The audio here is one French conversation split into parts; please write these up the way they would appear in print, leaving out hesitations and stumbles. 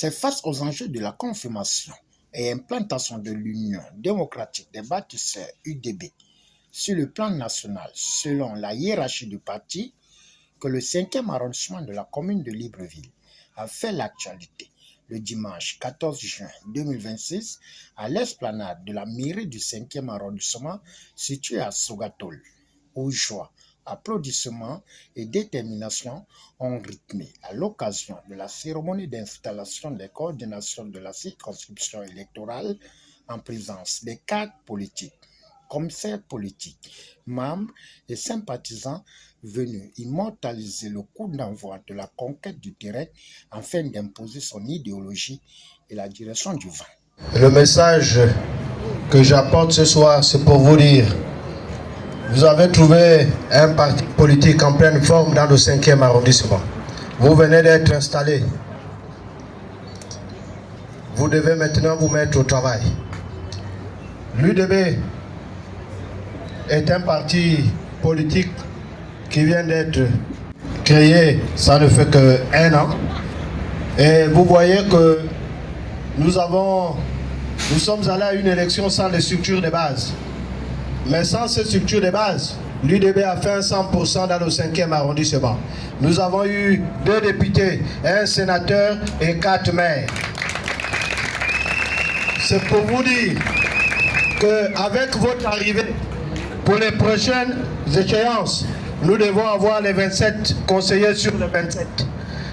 C'est face aux enjeux de la confirmation et implantation de l'Union démocratique des bâtisseurs UDB sur le plan national, selon la hiérarchie du parti, que le 5e arrondissement de la commune de Libreville a fait l'actualité le dimanche 14 juin 2026 à l'esplanade de la mairie du 5e arrondissement située à Sogatol, où joie, applaudissements et détermination ont rythmé à l'occasion de la cérémonie d'installation des coordinations de la circonscription électorale en présence des cadres politiques, commissaires politiques, membres et sympathisants venus immortaliser le coup d'envoi de la conquête du terrain afin d'imposer son idéologie et la direction du vent. Le message que j'apporte ce soir, c'est pour vous dire, vous avez trouvé un parti politique en pleine forme dans le 5e arrondissement. Vous venez d'être installé. Vous devez maintenant vous mettre au travail. L'UDB est un parti politique qui vient d'être créé, ça ne fait qu'un an. Et vous voyez que nous sommes allés à une élection sans les structures de base. Mais sans ces structures de base, l'UDB a fait un 100% dans le 5e arrondissement. Nous avons eu 2 députés, un sénateur et 4 maires. C'est pour vous dire qu'avec votre arrivée, pour les prochaines échéances, nous devons avoir les 27 conseillers sur les 27.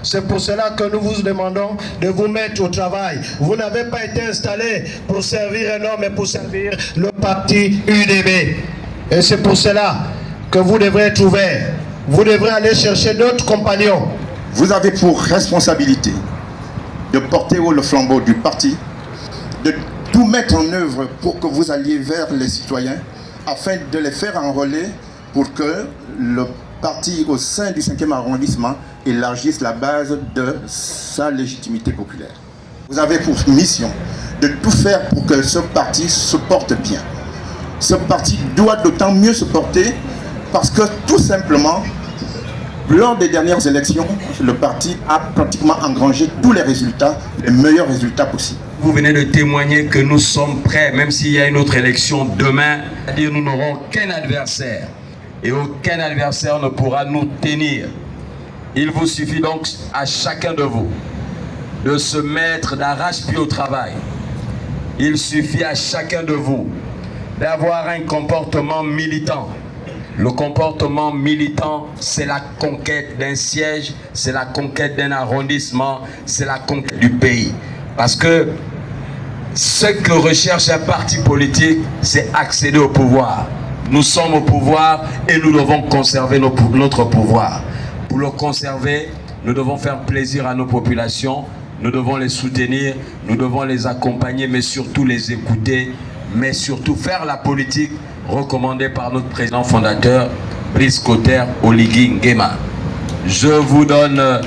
C'est pour cela que nous vous demandons de vous mettre au travail. Vous n'avez pas été installé pour servir un homme, mais pour servir le parti UDB. Et c'est pour cela que vous devrez être ouvert. Vous devrez aller chercher d'autres compagnons. Vous avez pour responsabilité de porter haut le flambeau du parti, de tout mettre en œuvre pour que vous alliez vers les citoyens, afin de les faire enrôler pour que le parti au sein du 5e arrondissement élargisse la base de sa légitimité populaire. Vous avez pour mission de tout faire pour que ce parti se porte bien. Ce parti doit d'autant mieux se porter parce que tout simplement, lors des dernières élections, le parti a pratiquement engrangé tous les résultats, les meilleurs résultats possibles. Vous venez de témoigner que nous sommes prêts, même s'il y a une autre élection demain, c'est-à-dire nous n'aurons qu'un adversaire. Et aucun adversaire ne pourra nous tenir. Il vous suffit donc à chacun de vous de se mettre d'arrache-pied au travail. Il suffit à chacun de vous d'avoir un comportement militant. Le comportement militant, c'est la conquête d'un siège, c'est la conquête d'un arrondissement, c'est la conquête du pays. Parce que ce que recherche un parti politique, c'est accéder au pouvoir. Nous sommes au pouvoir et nous devons conserver notre pouvoir. Pour le conserver, nous devons faire plaisir à nos populations, nous devons les soutenir, nous devons les accompagner, mais surtout les écouter, mais surtout faire la politique recommandée par notre président fondateur, Brice Clotaire Oligui Nguema. Je vous donne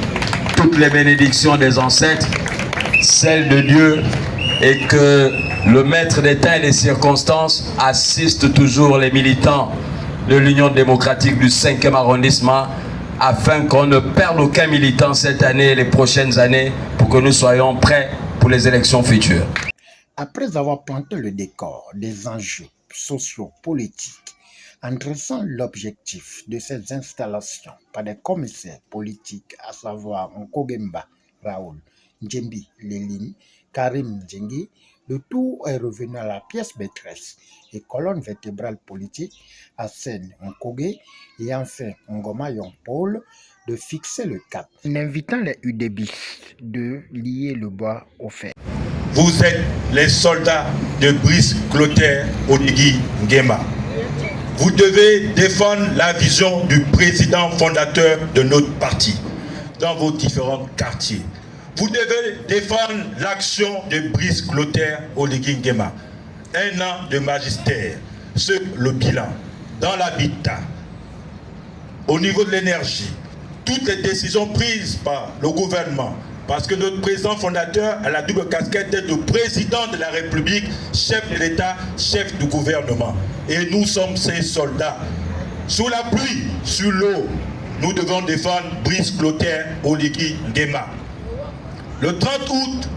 toutes les bénédictions des ancêtres, celles de Dieu, et que le maître des temps et des circonstances assiste toujours les militants de l'Union démocratique du 5e arrondissement afin qu'on ne perde aucun militant cette année et les prochaines années pour que nous soyons prêts pour les élections futures. Après avoir planté le décor des enjeux socio-politiques en dressant l'objectif de ces installations par des commissaires politiques, à savoir Nkogemba Raoul, Djembi Léline, Karim Djengi, le tout est revenu à la pièce maîtresse et colonne vertébrale politique à Sen Nkogé et enfin Ngoma Yon Paul de fixer le cap, en invitant les UDBistes de lier le bois au fer. Vous êtes les soldats de Brice Clotaire Oligui Nguema. Vous devez défendre la vision du président fondateur de notre parti dans vos différents quartiers. Vous devez défendre l'action de Brice Clotaire Oligui Nguema. 1 an de magistère sur le bilan, dans l'habitat, au niveau de l'énergie, toutes les décisions prises par le gouvernement, parce que notre président fondateur a la double casquette de président de la République, chef de l'État, chef du gouvernement. Et nous sommes ces soldats. Sous la pluie, sous l'eau, nous devons défendre Brice Clotaire Oligui Nguema. Le 30 août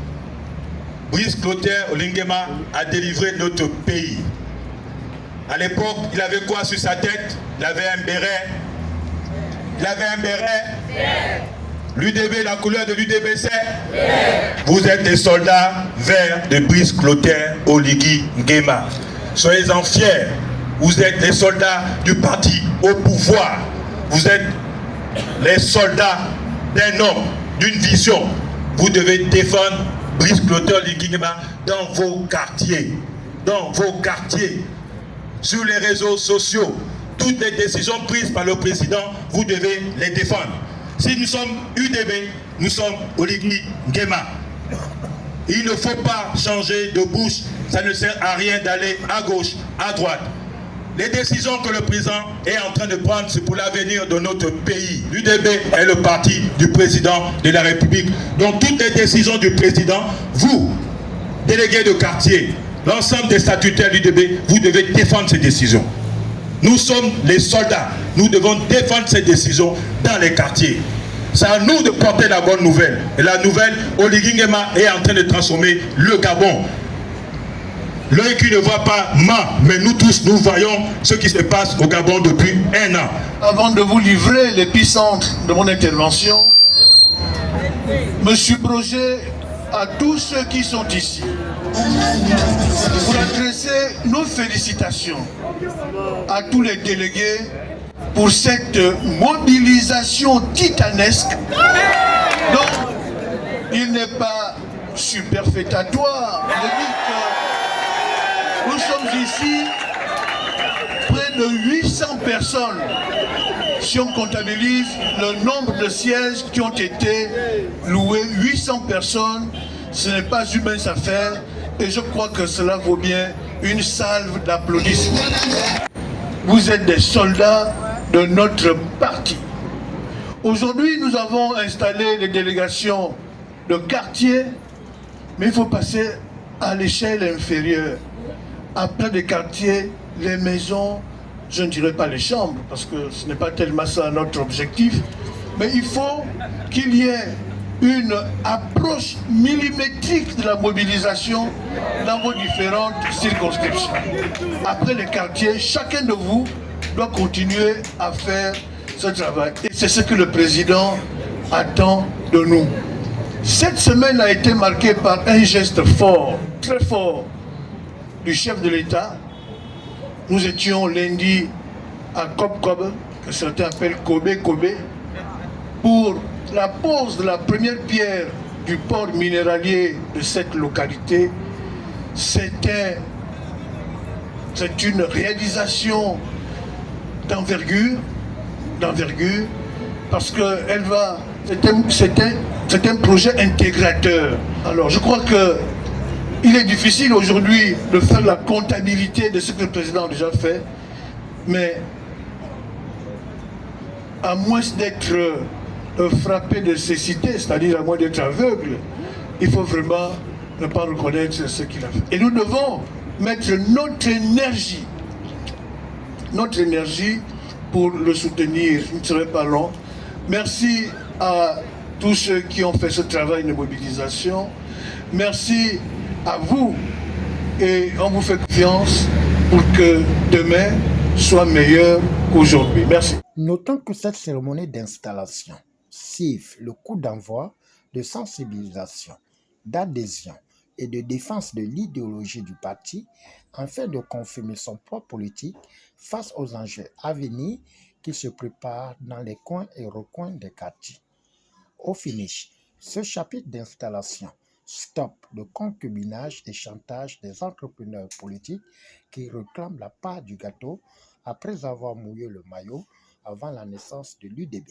Brice Clotaire Olinguema a délivré notre pays. À l'époque, il avait quoi sur sa tête? Il avait un béret. L'UDB, la couleur de l'UDB, c'est? Vous êtes des soldats verts de Brice Clotaire Oligui Nguema. Soyez-en fiers. Vous êtes les soldats du parti au pouvoir. Vous êtes les soldats d'un homme, d'une vision. Vous devez défendre Brice Clotaire Oligui Nguema dans vos quartiers. Sur les réseaux sociaux. Toutes les décisions prises par le président, vous devez les défendre. Si nous sommes UDB, nous sommes Oligui Nguema. Il ne faut pas changer de bouche. Ça ne sert à rien d'aller à gauche, à droite. Les décisions que le président est en train de prendre, c'est pour l'avenir de notre pays. L'UDB est le parti du président de la République. Donc toutes les décisions du président, vous, délégués de quartier, l'ensemble des statutaires du l'UDB, vous devez défendre ces décisions. Nous sommes les soldats. Nous devons défendre ces décisions dans les quartiers. C'est à nous de porter la bonne nouvelle. Et la nouvelle, Oligui Nguema est en train de transformer le Gabon. L'œil qui ne voit pas ment, mais nous tous, nous voyons ce qui se passe au Gabon depuis 1 an. Avant de vous livrer l'épicentre de mon intervention, me suis brogé à tous ceux qui sont ici pour adresser nos félicitations à tous les délégués pour cette mobilisation titanesque. Donc, il n'est pas superfétatoire de dire que nous sommes ici près de 800 personnes. Si on comptabilise le nombre de sièges qui ont été loués, 800 personnes, ce n'est pas une mince affaire et je crois que cela vaut bien une salve d'applaudissements. Vous êtes des soldats de notre parti. Aujourd'hui, nous avons installé des délégations de quartier, mais il faut passer à l'échelle inférieure. Après les quartiers, les maisons, je ne dirais pas les chambres, parce que ce n'est pas tellement ça notre objectif, mais il faut qu'il y ait une approche millimétrique de la mobilisation dans vos différentes circonscriptions. Après les quartiers, chacun de vous doit continuer à faire ce travail. Et c'est ce que le président attend de nous. Cette semaine a été marquée par un geste fort, très fort, du chef de l'État. Nous étions lundi à Kob, que certains appellent Kobe, pour la pose de la première pierre du port minéralier de cette localité. C'est une réalisation d'envergure, parce que c'est un projet intégrateur. Alors je crois que il est difficile aujourd'hui de faire la comptabilité de ce que le président a déjà fait, mais à moins d'être frappé de cécité, c'est-à-dire à moins d'être aveugle, il faut vraiment ne pas reconnaître ce qu'il a fait. Et nous devons mettre notre énergie pour le soutenir. Je ne serai pas long. Merci à tous ceux qui ont fait ce travail de mobilisation. Merci à vous et on vous fait confiance pour que demain soit meilleur qu'aujourd'hui. Merci. Notons que cette cérémonie d'installation siffle le coup d'envoi de sensibilisation, d'adhésion et de défense de l'idéologie du parti afin de confirmer son poids politique face aux enjeux à venir qui se préparent dans les coins et recoins des quartiers. Au finish, ce chapitre d'installation stoppe le concubinage et chantage des entrepreneurs politiques qui réclament la part du gâteau après avoir mouillé le maillot avant la naissance de l'UDB.